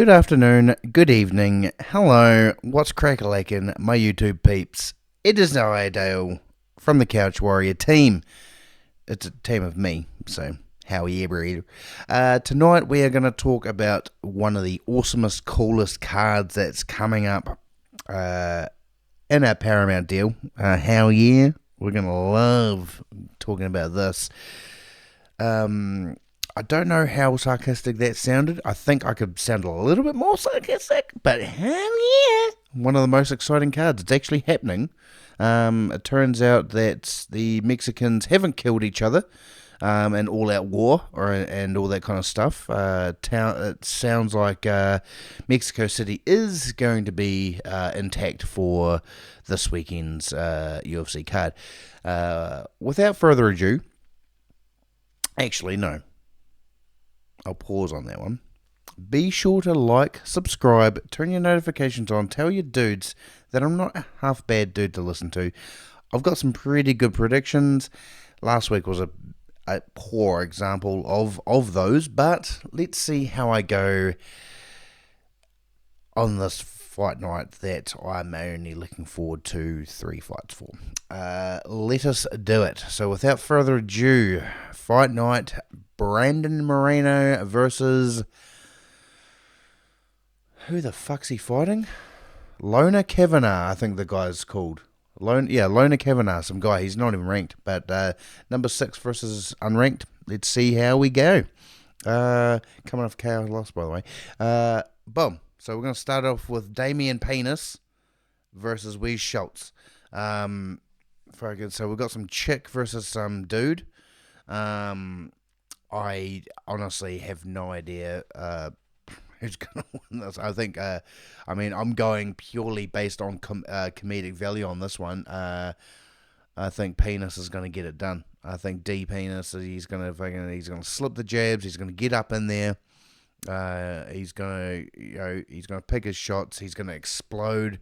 Good afternoon, good evening, hello, what's crack-a-lackin', my YouTube peeps. It is Noah Dale from the Couch Warrior team. It's a team of me, so how are you, breed? Tonight we are going to talk about one of the awesomest, coolest cards that's coming up in our Paramount deal. Hell yeah, we're going to love talking about this. I don't know how sarcastic that sounded. I think I could sound a little bit more sarcastic, but hell yeah. One of the most exciting cards. It's actually happening. It turns out that the Mexicans haven't killed each other in all-out war and all that kind of stuff. It sounds like Mexico City is going to be intact for this weekend's UFC card. Without further ado, actually, no. I'll pause on that one. Be sure to like, subscribe, turn your notifications on, tell your dudes that I'm not a half bad dude to listen to. I've got some pretty good predictions. Last week was a poor example of those, but let's see how I go on this fight night that I'm only looking forward to 3 fights for. Let us do it. So without further ado, fight night, Brandon Moreno versus... Who the fuck's he fighting? Lona Kavanagh, I think the guy's called. Lona Kavanagh, some guy. He's not even ranked, but number 6 versus unranked. Let's see how we go. Coming off KO loss, by the way. Boom. So we're going to start off with Damian Penis versus Wes Schultz. So we've got some chick versus some dude. I honestly have no idea who's going to win this. I think, I'm going purely based on comedic value on this one. I think Penis is going to get it done. I think D Penis, he's going to slip the jabs. He's going to get up in there. He's going to pick his shots. He's going to explode.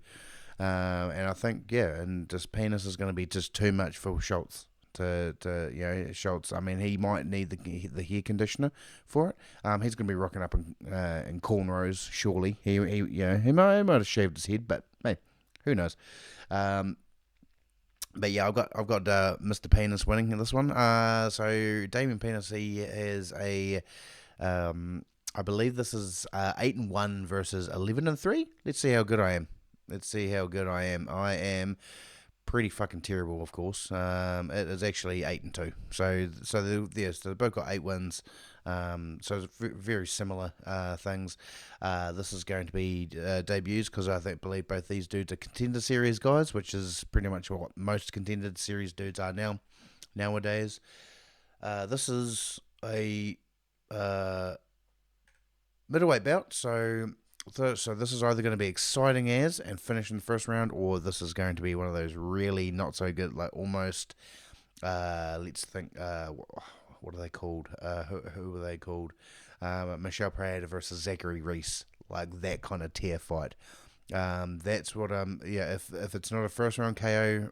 And I think, and just Penis is going to be just too much for Schultz. Schultz. I mean, he might need the hair conditioner for it. He's going to be rocking up in cornrows. Surely, he might have shaved his head, but hey, who knows? But yeah, I've got Mr. Penis winning in this one. So Damian Penis, he is I believe this is 8-1 versus 11-3. Let's see how good I am. I am pretty fucking terrible, of course. It is actually 8-2. So they both got 8 wins. So it's very similar things. This is going to be debuts because I believe both these dudes are contender series guys, which is pretty much what most contender series dudes are nowadays. This is a middleweight bout, so this is either going to be exciting and finish in the first round, or this is going to be one of those really not so good, like almost, let's think, what are they called? Who are they called? Michelle Prada versus Zachary Reese, like that kind of tier fight. That's what, if it's not a first round KO,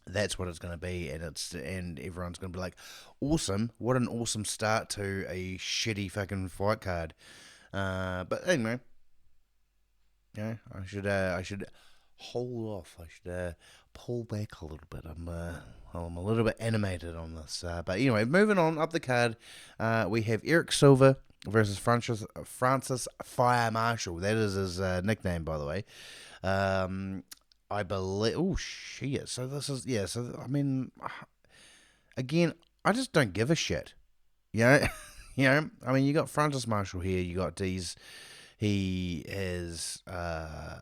that's what it's going to be, and everyone's going to be like, awesome, what an awesome start to a shitty fucking fight card. But anyway, I should hold off. I should pull back a little bit. I'm a little bit animated on this. But anyway, moving on up the card, we have Eric Silva versus Francis Fire Marshall. That is his nickname, by the way. I believe. Oh shit! So this is So I mean, again, I just don't give a shit. I mean, you got Francis Marshall here. You got these. He is. I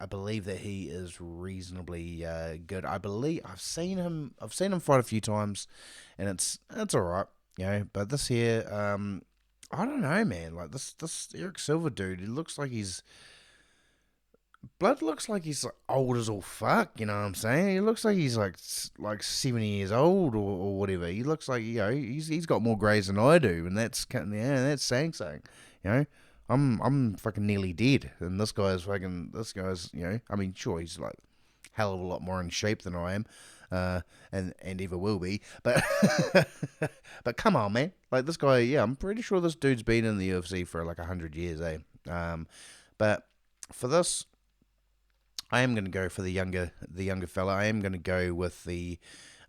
believe that he is reasonably good. I believe I've seen him fight a few times, and it's all right. But this here, I don't know, man. Like this Eric Silva dude, he looks like he's. Blood looks like he's old as all fuck, you know what I'm saying? He looks like he's like 70 years old or whatever. He looks like, he's got more greys than I do, and that's saying something. I'm fucking nearly dead, and this guy's, I mean, sure, he's like hell of a lot more in shape than I am. and ever will be. But but come on, man, like this guy, yeah, I'm pretty sure this dude's been in the UFC for like 100 years, eh? But for this, I am going to go for the younger fella. I am going to go with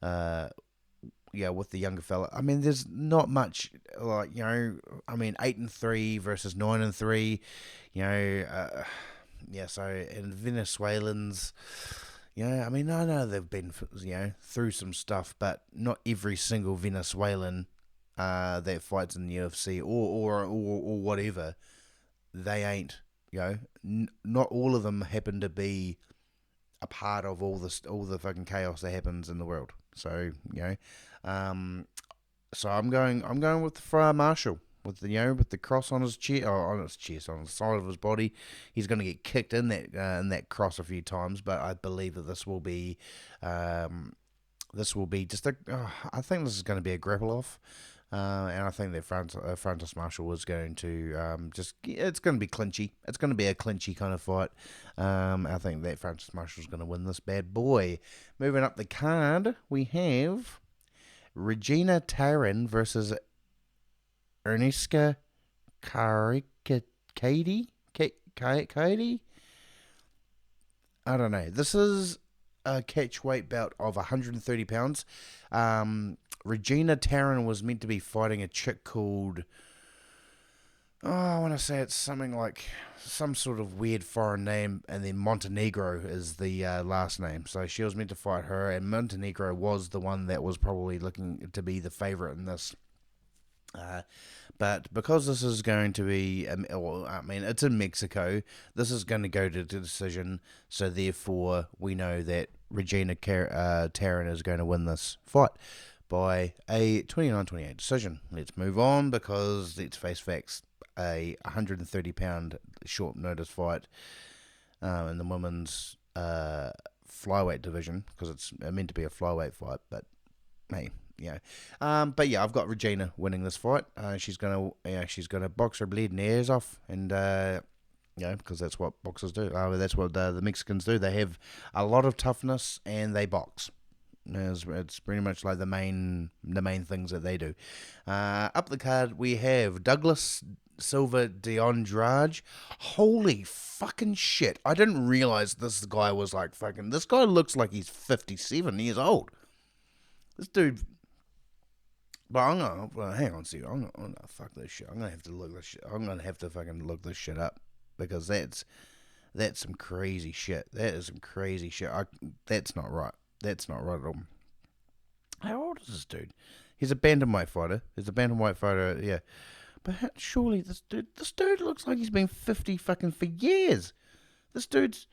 uh, with the younger fella. I mean, there's not much like I mean, 8-3 versus 9-3. You know, So and Venezuelans. I mean, I know they've been through some stuff, but not every single Venezuelan that fights in the UFC or whatever, they ain't. Not all of them happen to be a part of all the fucking chaos that happens in the world. So um, so I'm going with the Friar Marshal with the cross on his chest, or on his chest, on the side of his body. He's going to get kicked in that cross a few times, but I believe that this will be just I think this is going to be a grapple off. And I think that Francis Marshall is going to it's going to be clinchy. It's going to be a clinchy kind of fight. I think that Francis Marshall is going to win this bad boy. Moving up the card, we have Regina Taryn versus Erneska Katie. Katie? I don't know. This is a catch weight bout of 130 pounds. Regina Taryn was meant to be fighting a chick called, I want to say it's something like some sort of weird foreign name, and then Montenegro is the last name. So she was meant to fight her, and Montenegro was the one that was probably looking to be the favourite in this. But because this is going to be, it's in Mexico, this is going to go to decision, so therefore we know that Regina Taryn is going to win this fight by a 29-28 decision. Let's move on, because let's face facts, a 130-pound short notice fight in the women's flyweight division, because it's meant to be a flyweight fight, but hey, but yeah, I've got Regina winning this fight. She's gonna box her bleeding ears off, and because that's what boxers do. That's what the Mexicans do. They have a lot of toughness, and they box. It's pretty much like the main things that they do. Up the card, we have Douglas Silva de Andrade. Holy fucking shit! I didn't realize this guy was like fucking. This guy looks like he's 57 years old. This dude. But hang on, see, I'm gonna fuck this shit. I'm gonna have to look this shit. I'm gonna have to fucking look this shit up, because that's some crazy shit. That is some crazy shit. That's not right. That's not right at all. How old is this dude? He's a bantamweight fighter. Yeah. But surely this dude looks like he's been 50 fucking for years. This dude's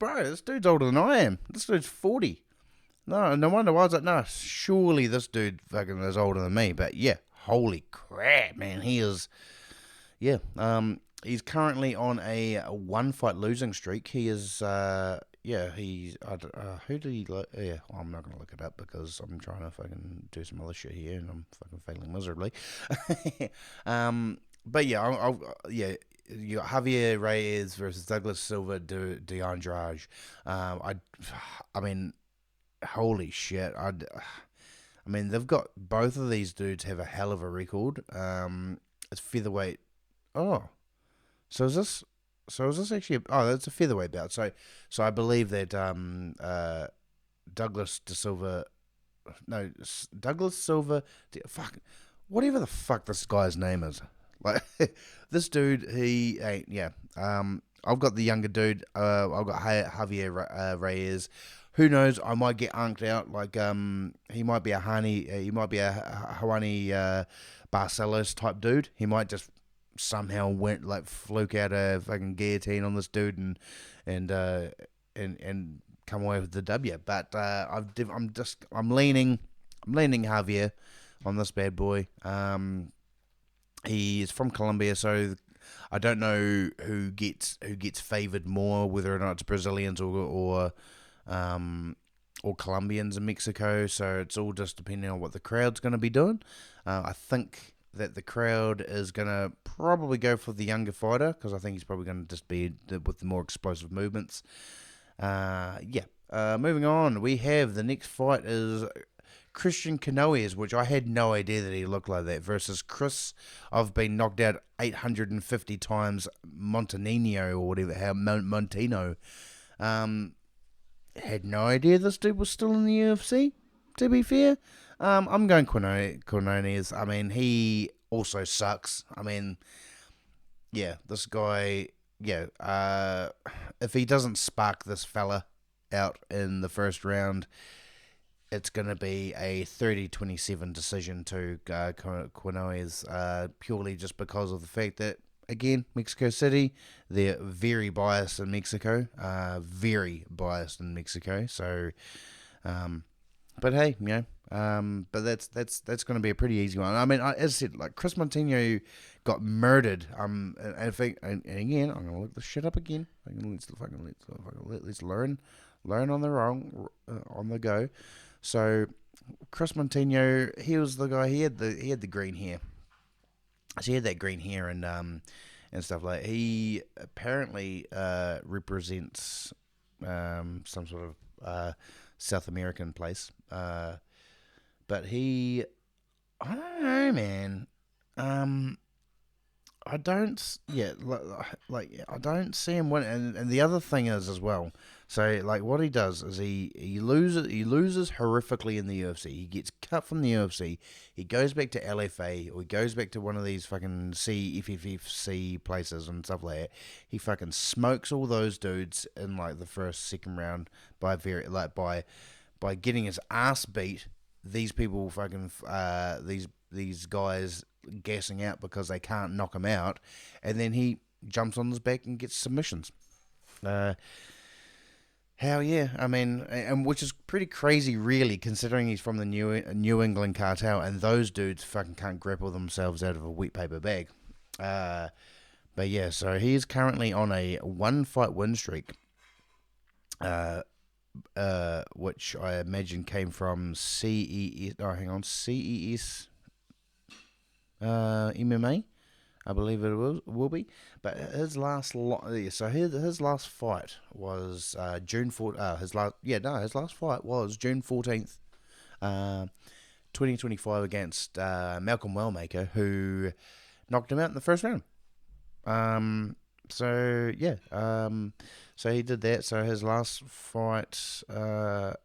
older than I am. This dude's 40. No wonder why I was like, no, surely this dude fucking is older than me. But yeah, holy crap, man, he is. Yeah, he's currently on a one fight losing streak. He is, he's. Who did he? I'm not gonna look it up, because I'm trying to fucking do some other shit here, and I'm fucking failing miserably. But yeah, you got Javier Reyes versus Douglas Silva de Andrade. I mean. Holy shit! I mean, they've got, both of these dudes have a hell of a record. It's featherweight. Oh, so is this actually? That's a featherweight bout. So I believe that Douglas Silva, whatever the fuck this guy's name is. Like this dude, he ain't. Yeah. I've got the younger dude. I've got Javier Reyes. Who knows? I might get unked out. Like he might be a Juani Barcelos type dude. He might just somehow fluke out a fucking guillotine on this dude and come away with the W. But I'm leaning Javier on this bad boy. He is from Colombia, so I don't know who gets favoured more, whether or not it's Brazilians or Colombians in Mexico. So it's all just depending on what the crowd's going to be doing. I think that the crowd is going to probably go for the younger fighter, because I think he's probably going to just be with the more explosive movements. Moving on, we have the next fight is Christian Canoes, which I had no idea that he looked like that, versus Chris. I've been knocked out 850 times. Montanino or whatever, how Montino. Um, had no idea this dude was still in the UFC. To be fair, I'm going Quinones. I mean, he also sucks. I mean, yeah, this guy. Yeah, if he doesn't spark this fella out in the first round, it's going to be a 30-27 decision to Quinones, purely just because of the fact that, again, Mexico City, they're very biased in Mexico. Very biased in Mexico. So, but hey, but that's going to be a pretty easy one. I mean, as I said, like Chris Montino got murdered. And again, I'm gonna look this shit up again. Let's learn on the on the go. So Chris Montino, he was the guy. He had the green hair. So he had that green hair and stuff like. He apparently represents some sort of South American place. But he, I don't know, man. I don't, yeah, like I don't see him win. And the other thing is as well. So like what he does is he loses horrifically in the UFC. He gets cut from the UFC. He goes back to LFA or he goes back to one of these fucking CFFC places and stuff like that. He fucking smokes all those dudes in like the second round by getting his ass beat. These people fucking these guys gassing out because they can't knock him out, and then he jumps on his back and gets submissions. Hell yeah, I mean, and which is pretty crazy, really, considering he's from the New England cartel, and those dudes fucking can't grapple themselves out of a wet paper bag. But yeah, so he's currently on a 1-fight win streak. Which I imagine came from CES. Oh, hang on, CES MMA. I believe it will be. But his last his last fight was June 4th. His last fight was June 14th, 2025 against Malcolm Wellmaker, who knocked him out in the first round. So yeah, so he did that. So his last fight, so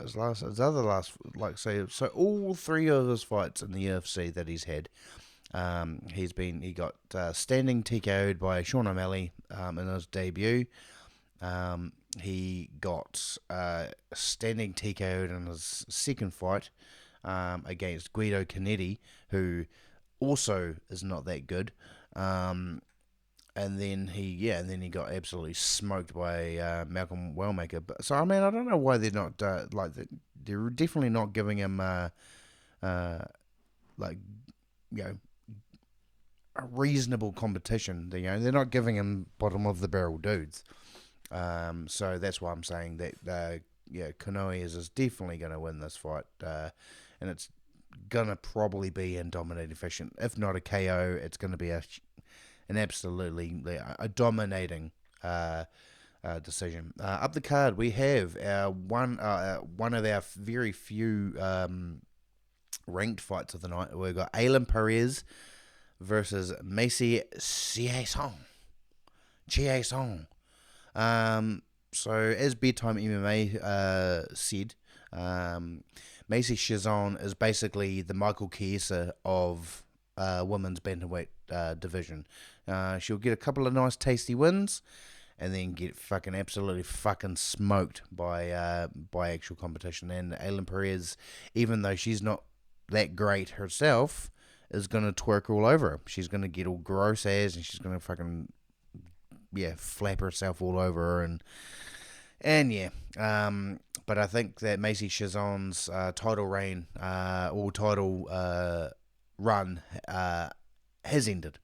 all three of his fights in the UFC that he's had, he got standing TKO'd by Sean O'Malley in his debut. He got standing TKO'd in his second fight against Guido Canetti, who also is not that good. And then he got absolutely smoked by Malcolm Wellmaker. But so I mean, I don't know why they're not they're definitely not giving him a reasonable competition. They're not giving him bottom of the barrel dudes. So that's why I'm saying that Canoes is definitely going to win this fight, and it's gonna probably be in dominating fashion. If not a KO, it's going to be an absolutely dominating decision. Up the card, we have our one of our very few ranked fights of the night. We've got Alan Perez versus Macy Chiasson. So as Bedtime MMA said, Macy Chiasson is basically the Michael Chiesa of women's bantamweight division. She'll get a couple of nice tasty wins and then get fucking absolutely fucking smoked by actual competition. And Ailin Perez, even though she's not that great herself, is going to twerk all over her. She's going to get all gross ass and she's going to fucking flap herself all over her and yeah. But I think that Macy Chiasson's title reign or title run has ended.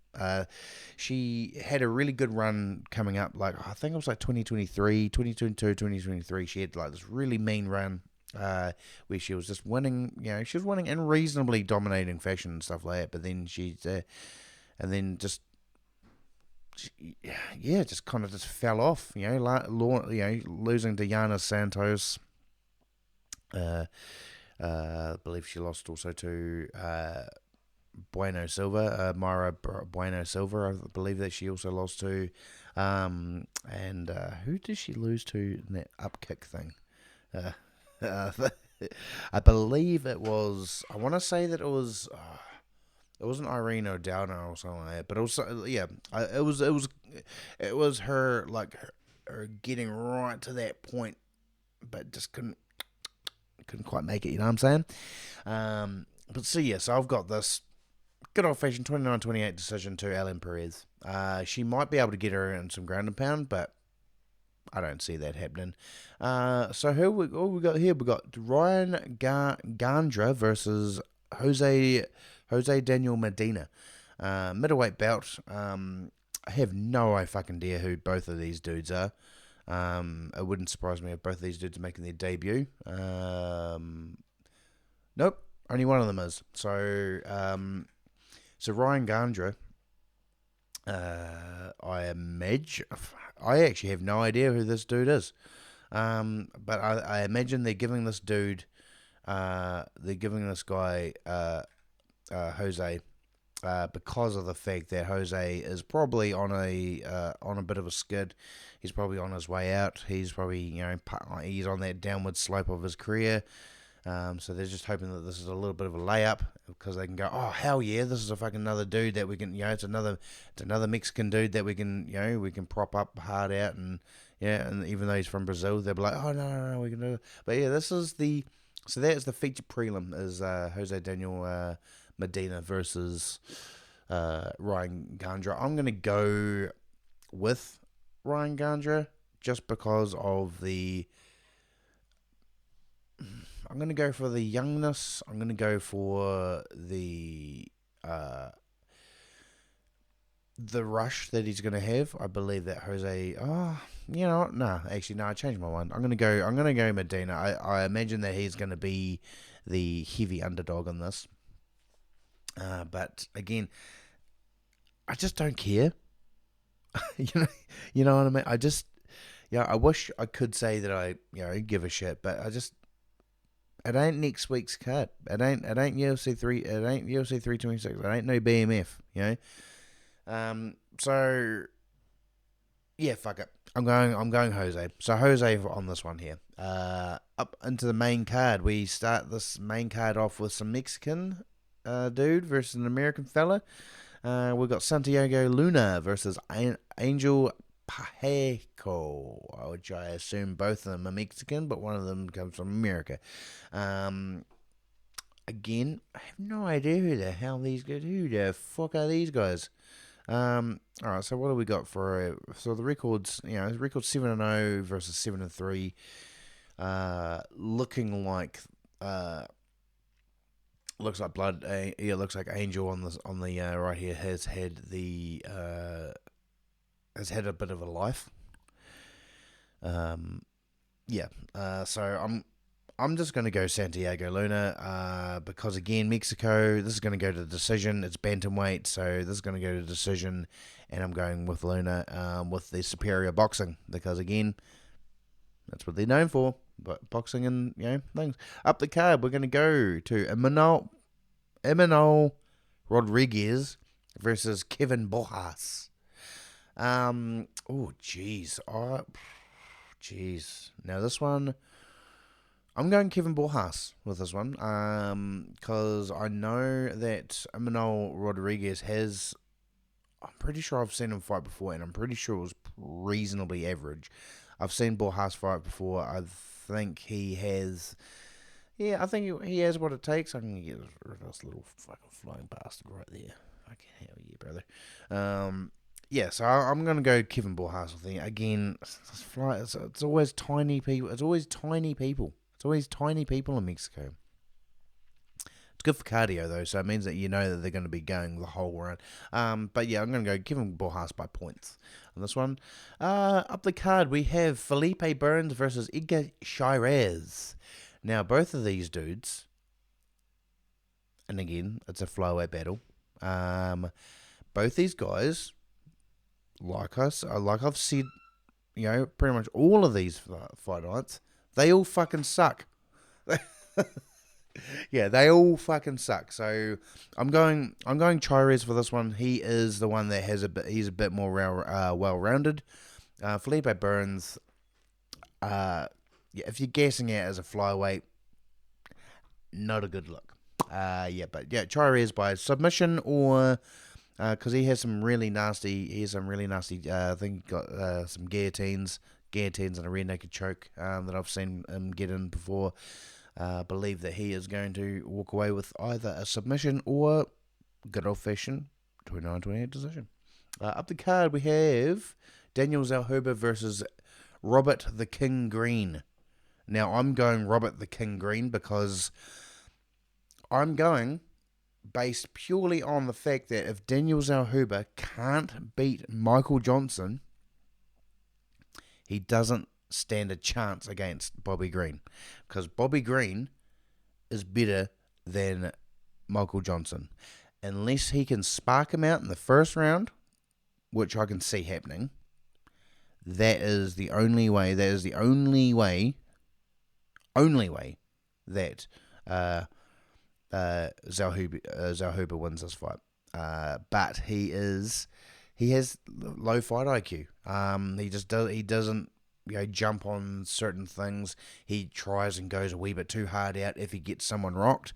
She had a really good run coming up, like I think it was like 2023, 2022, 2023. She had like this really mean run where she was just winning, she was winning in reasonably dominating fashion and stuff like that, but then just kind of just fell off, losing to Yana Santos I believe she lost also to Bueno Silva, Bueno Silva. I believe that she also lost to. And who did she lose to in that up kick thing? Uh, uh, I believe it was. I want to say that it was. It wasn't Irene or Downer or something like that, but also yeah, it was her like her getting right to that point, but just couldn't quite make it. You know what I'm saying? But so yeah, so I've got this good old fashioned 29-28 decision to Ellen Perez. She might be able to get her in some ground and pound, but I don't see that happening. So who we got here? We got Ryan Gandra versus Jose Daniel Medina. Middleweight bout. I have no fucking idea who both of these dudes are. It wouldn't surprise me if both of these dudes are making their debut. Nope, only one of them is. So Ryan Gandra, I actually have no idea who this dude is. But I imagine they're giving this dude, they're giving this guy, Jose, because of the fact that Jose is probably on a bit of a skid. He's probably on his way out. He's probably he's on that downward slope of his career. So they're just hoping that this is a little bit of a layup because they can go, oh hell yeah, this is a fucking another dude that we can, it's another Mexican dude that we can, we can prop up hard out and and even though he's from Brazil, they'll be like, oh no, we can do it. But yeah, that is the feature prelim is Jose Daniel Medina versus Ryan Gandra. I'm gonna go with Ryan Gandra just because of the. I'm going to go for the youngness. I'm going to go for the rush that he's going to have. I believe that Jose. Oh, you know what? No, actually, no. I changed my mind. I'm going to go Medina. I imagine that he's going to be the heavy underdog in this. But again, I just don't care. You know what I mean. I just, I wish I could say that I, give a shit, but I just. It ain't next week's card. It ain't UFC 3. It ain't UFC 326. It ain't no BMF. So yeah, fuck it. I'm going Jose. So Jose on this one here. Up into the main card. We start this main card off with some Mexican dude versus an American fella. We've got Santiago Luna versus Angel Pacheco, which I assume both of them are Mexican, but one of them comes from America. Again, I have no idea who the hell these guys. Who the fuck are these guys? All right. So what do we got for? So the records, record 7-0 versus 7-3. Looking like. Looks like blood. Looks like Angel on the right here has had a bit of a life. So I'm just going to go Santiago Luna because again Mexico. This is going to go to decision. It's bantamweight, so this is going to go to decision, and I'm going with Luna with the superior boxing because again that's what they're known for. But boxing and things up the card. We're going to go to Emmanuel Rodriguez versus Kevin Bojas. Jeez. Now this one, I'm going Kevin Bojas with this one. Because I know that Emmanuel Rodriguez has. I'm pretty sure I've seen him fight before, and I'm pretty sure it was reasonably average. I've seen Bojas fight before. I think he has. Yeah, I think he has what it takes. I can get rid of this little fucking flying bastard right there. Fucking hell yeah, brother. So I'm going to go Kevin Bojas. Again, it's always tiny people. It's always tiny people. It's always tiny people in Mexico. It's good for cardio, though, so it means that you know that they're going to be going the whole run. But yeah, I'm going to go Kevin Bojas by points on this one. Up the card, we have Felipe Burns versus Edgar Shirez. Now, both of these dudes, and again, it's a flyweight battle. Both these guys, like I've said, pretty much all of these fight nights, they all fucking suck. Yeah, they all fucking suck. So I'm going Chires for this one. He is the one that has he's a bit more well rounded. Felipe Burns, yeah, if you're guessing it as a flyweight, not a good look. Yeah, but yeah, Chires by submission or because he has some really nasty. He has some really nasty. I think he got some guillotines and a rear naked choke that I've seen him get in before. Believe that he is going to walk away with either a submission or good old fashioned 29-28 decision. Up the card we have Daniel Zellhuber versus Robert the King Green. Now I'm going Robert the King Green because I'm going based purely on the fact that if Daniel Zellhuber can't beat Michael Johnson, he doesn't stand a chance against Bobby Green. Because Bobby Green is better than Michael Johnson. Unless he can spark him out in the first round, which I can see happening, that is the only way, that Zellhuber wins this fight. But he has low fight IQ. He doesn't jump on certain things. He tries and goes a wee bit too hard out if he gets someone rocked,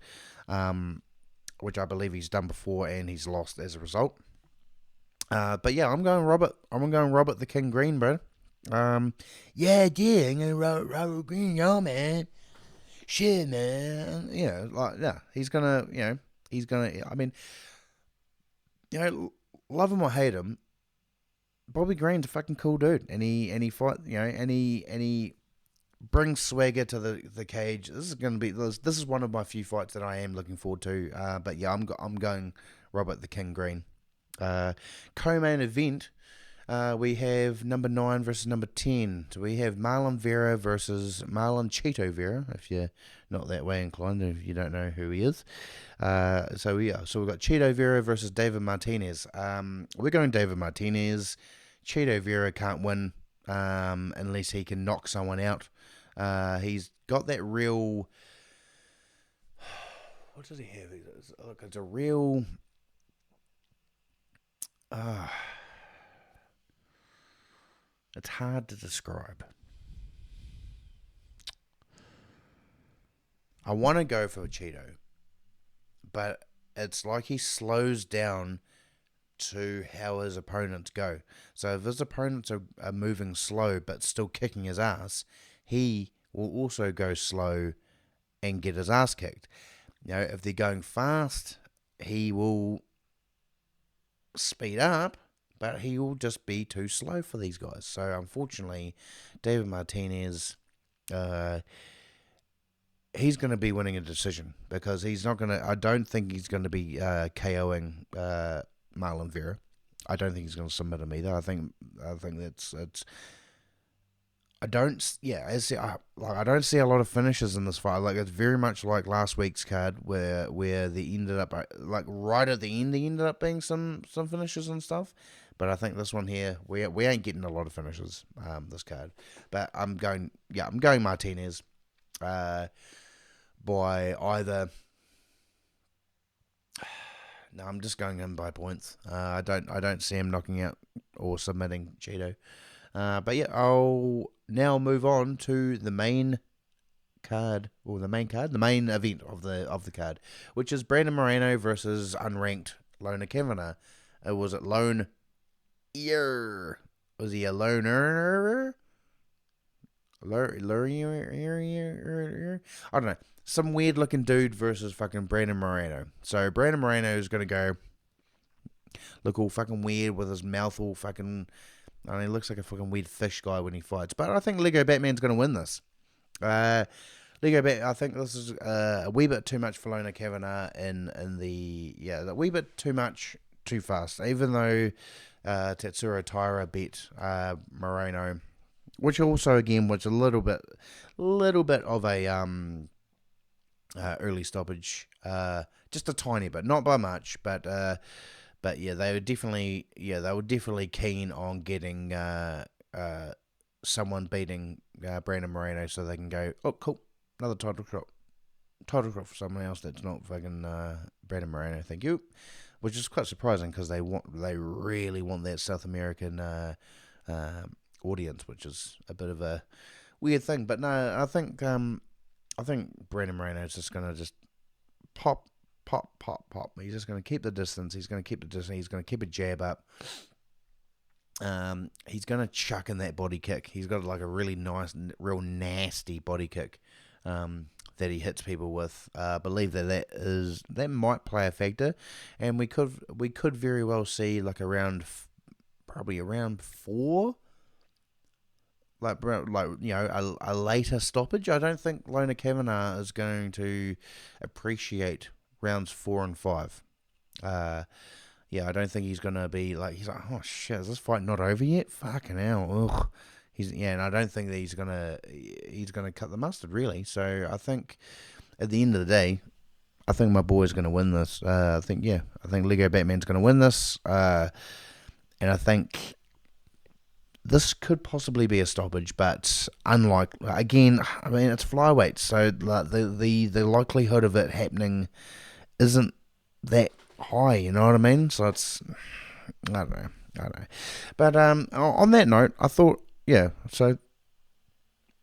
which I believe he's done before and he's lost as a result. But yeah, I'm going Robert the King Green, bro. I'm going Robert Green, yo, man. Shit, man. He's gonna. I mean, love him or hate him, Bobby Green's a fucking cool dude, and he fight, and he brings swagger to the cage. This is one of my few fights that I am looking forward to. But yeah, I'm going Robert the King Green. Co-main event. We have number 9 versus number 10. So we have Marlon Vera versus Marlon Cheeto Vera, if you're not that way inclined, if you don't know who he is. So we've got Cheeto Vera versus David Martinez. We're going David Martinez. Cheeto Vera can't win unless he can knock someone out. He's got that real... What does he have? Look, it's a real... It's hard to describe. I want to go for a Cheeto, but it's like he slows down to how his opponents go. So if his opponents are moving slow but still kicking his ass, he will also go slow and get his ass kicked. If they're going fast, he will speed up, but he will just be too slow for these guys. So unfortunately, David Martinez, he's going to be winning a decision because he's not going to. I don't think he's going to be KOing Marlon Vera. I don't think he's going to submit him either. I think it's. I don't see a lot of finishes in this fight. Like, it's very much like last week's card where they ended up like right at the end. They ended up being some finishes and stuff. But I think this one here, we ain't getting a lot of finishes this card. But I'm going Martinez by either. No, I'm just going in by points. I don't see him knocking out or submitting Cheeto. But yeah, I'll now move on to the main card, the main event of the card, which is Brandon Moreno versus unranked loner Kavanagh. Was it lone ear? Was he a loner? I don't know. Some weird looking dude versus fucking Brandon Moreno. So Brandon Moreno is gonna go look all fucking weird with his mouth all fucking. I mean, he looks like a fucking weird fish guy when he fights. But I think Lego Batman's going to win this. I think this is a wee bit too much for Lona Kavanagh a wee bit too much, too fast. Even though Tatsuro Taira beat Moreno, which also, again, was a little bit of a early stoppage. Just a tiny bit. Not by much, but yeah, they were definitely keen on getting someone beating Brandon Moreno so they can go, oh, cool, another title shot. title shot for someone else that's not fucking Brandon Moreno. Thank you. Which is quite surprising because they really want that South American audience, which is a bit of a weird thing. But no, I think Brandon Moreno is just gonna just pop, pop, pop, pop. He's just gonna keep the distance. He's gonna keep the distance. He's gonna keep a jab up. He's gonna chuck in that body kick. He's got like a really nice, real nasty body kick. That he hits people with. I believe that might play a factor, and we could very well see like probably around 4, like a later stoppage. I don't think Lona Kavanagh is going to appreciate rounds 4 and 5. I don't think he's gonna be like he's like, oh shit, is this fight not over yet? Fucking hell, ugh. And I don't think that he's gonna cut the mustard really. So I think at the end of the day, I think my boy's gonna win this. I think Lego Batman's gonna win this, and I think this could possibly be a stoppage, but unlike again, I mean it's flyweight, so like the likelihood of it happening isn't that high. You know what I mean? So it's I don't know. But on that note, I thought. Yeah, so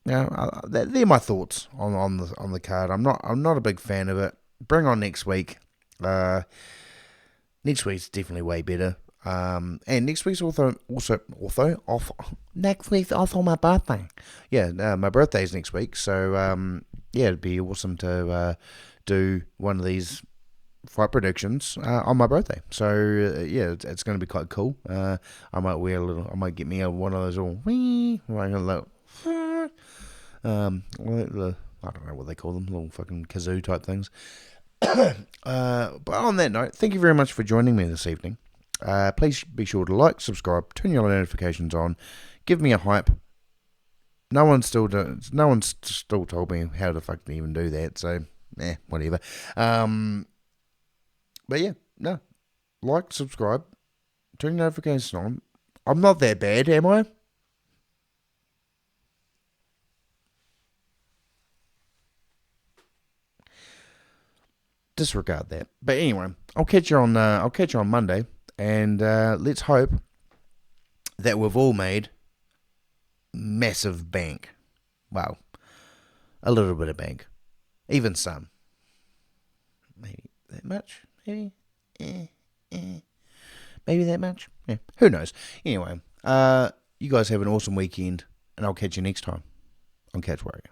they're my thoughts on the card. I'm not a big fan of it. Bring on next week. Next week's definitely way better. And next week's also off. Next week's also my birthday. Yeah, my birthday's next week. So it'd be awesome to do one of these fight predictions on my birthday. So it's going to be quite cool. I might get me one of those little I don't know what they call them, little fucking kazoo type things. But on that note, thank you very much for joining me this evening. Please be sure to like, subscribe, turn your notifications on, give me a hype. No one's still told me how the fuck to even do that. So whatever. But yeah, no. Like, subscribe, turn your notifications on. I'm not that bad, am I? Disregard that. But anyway, I'll catch you on Monday, and let's hope that we've all made massive bank. Well, a little bit of bank, even some. Maybe that much. Maybe that much. Yeah, who knows? Anyway, you guys have an awesome weekend, and I'll catch you next time on Catch Warrior.